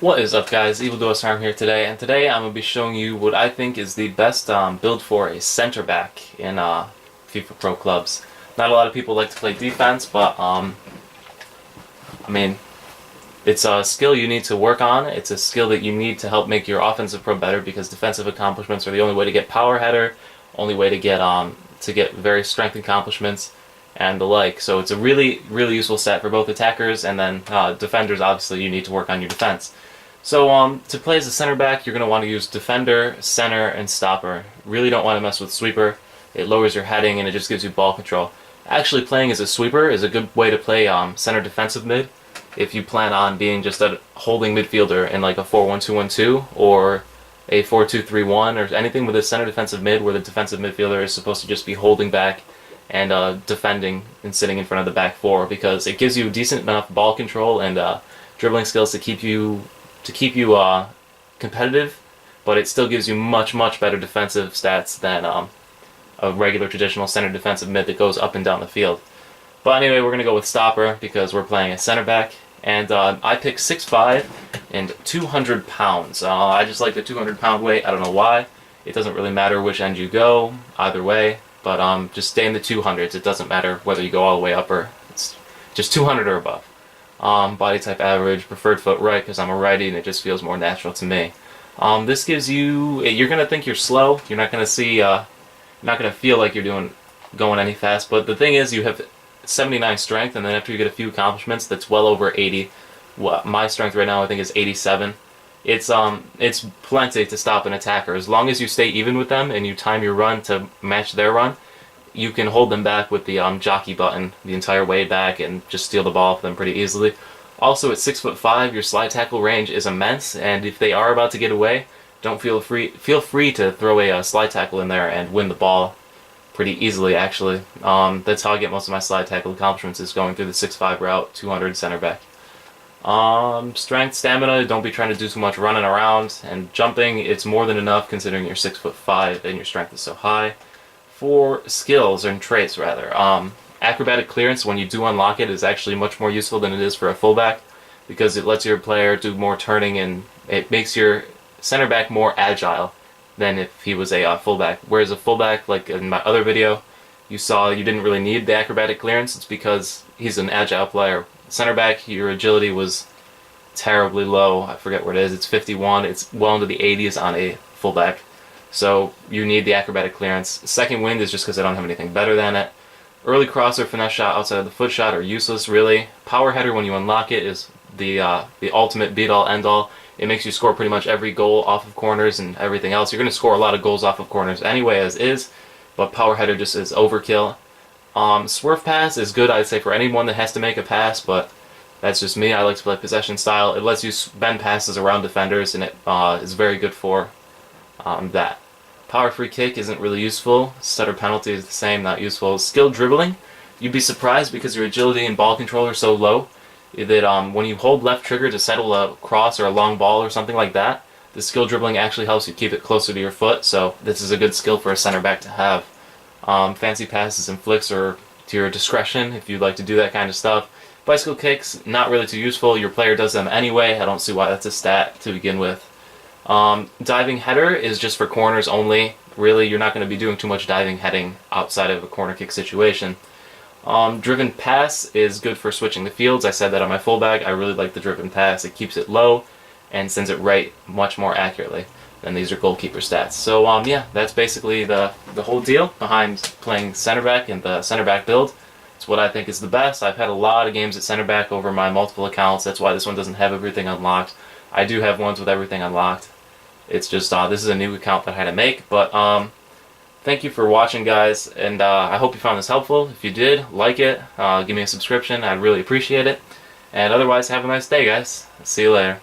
What is up, guys? Evildoer Arm here today, and today I'm going to be showing you what I think is the best build for a center back in FIFA Pro clubs. Not a lot of people like to play defense, but I mean, it's a skill you need to work on. It's a skill that you need to help make your offensive pro better, because defensive accomplishments are the only way to get power header, only way to get very strength accomplishments and the like. So it's a really useful set for both attackers and then defenders. Obviously, you need to work on your defense. So to play as a center back, you're going to want to use defender, center, and stopper. Really don't want to mess with sweeper. It lowers your heading and it just gives you ball control. Actually, playing as a sweeper is a good way to play center defensive mid if you plan on being just a holding midfielder in like a 4-1-2-1-2 or a 4-2-3-1 or anything with a center defensive mid where the defensive midfielder is supposed to just be holding back and defending and sitting in front of the back four, because it gives you decent enough ball control and dribbling skills to keep you competitive, but it still gives you much better defensive stats than a regular traditional center defensive mid that goes up and down the field. But anyway, we're going to go with stopper because we're playing a center back, and I picked 6'5" and 200 pounds. I just like the 200-pound weight. I don't know why. It doesn't really matter which end you go, either way, but just stay in the 200s. It doesn't matter whether you go all the way up or it's just 200 or above. Body type average, preferred foot right because I'm a righty and it just feels more natural to me. This gives you, you're going to think you're slow. You're not going to see, you're not going to feel like you're going any fast, but the thing is you have 79 strength, and then after you get a few accomplishments, that's well over 80. My strength right now I think is 87. It's plenty to stop an attacker. As long as you stay even with them and you time your run to match their run, you can hold them back with the jockey button the entire way back and just steal the ball from them pretty easily. Also, at 6'5", your slide tackle range is immense, and if they are about to get away, feel free to throw a slide tackle in there and win the ball pretty easily, actually. That's how I get most of my slide tackle accomplishments, is going through the 6'5" route, 200 center back. Strength, stamina, don't be trying to do too much running around, and jumping, it's more than enough considering you're 6'5" and your strength is so high. For skills, and traits rather, acrobatic clearance, when you do unlock it, is actually much more useful than it is for a fullback, because it lets your player do more turning and it makes your center back more agile than if he was a fullback. Whereas a fullback, like in my other video, you saw you didn't really need the acrobatic clearance. It's because he's an agile player. Center back, your agility was terribly low. I forget what it is. It's 51. It's well into the 80s on a fullback. So you need the acrobatic clearance. Second wind is just because I don't have anything better than it. Early cross or finesse shot outside of the foot shot are useless, really. Power header, when you unlock it, is the ultimate be-all, end-all. It makes you score pretty much every goal off of corners and everything else. You're going to score a lot of goals off of corners anyway, as is, but power header just is overkill. Swerve pass is good, I'd say, for anyone that has to make a pass, but that's just me. I like to play possession style. It lets you bend passes around defenders, and it is very good for that. Power free kick isn't really useful. Stutter penalty is the same, not useful. Skill dribbling, you'd be surprised because your agility and ball control are so low that when you hold left trigger to settle a cross or a long ball or something like that, the skill dribbling actually helps you keep it closer to your foot, so this is a good skill for a center back to have. Fancy passes and flicks are to your discretion if you'd like to do that kind of stuff. Bicycle kicks, not really too useful. Your player does them anyway. I don't see why that's a stat to begin with. Diving header is just for corners only. Really, you're not going to be doing too much diving heading outside of a corner kick situation. Driven pass is good for switching the fields. I said that on my fullback. I really like the driven pass. It keeps it low and sends it right much more accurately than these are goalkeeper stats. So yeah, that's basically the whole deal behind playing center back and the center back build. It's what I think is the best. I've had a lot of games at center back over my multiple accounts. That's why this one doesn't have everything unlocked. I do have ones with everything unlocked. It's just this is a new account that I had to make. But thank you for watching, guys, and I hope you found this helpful. If you did, like it, give me a subscription. I'd really appreciate it. And otherwise, have a nice day, guys. See you later.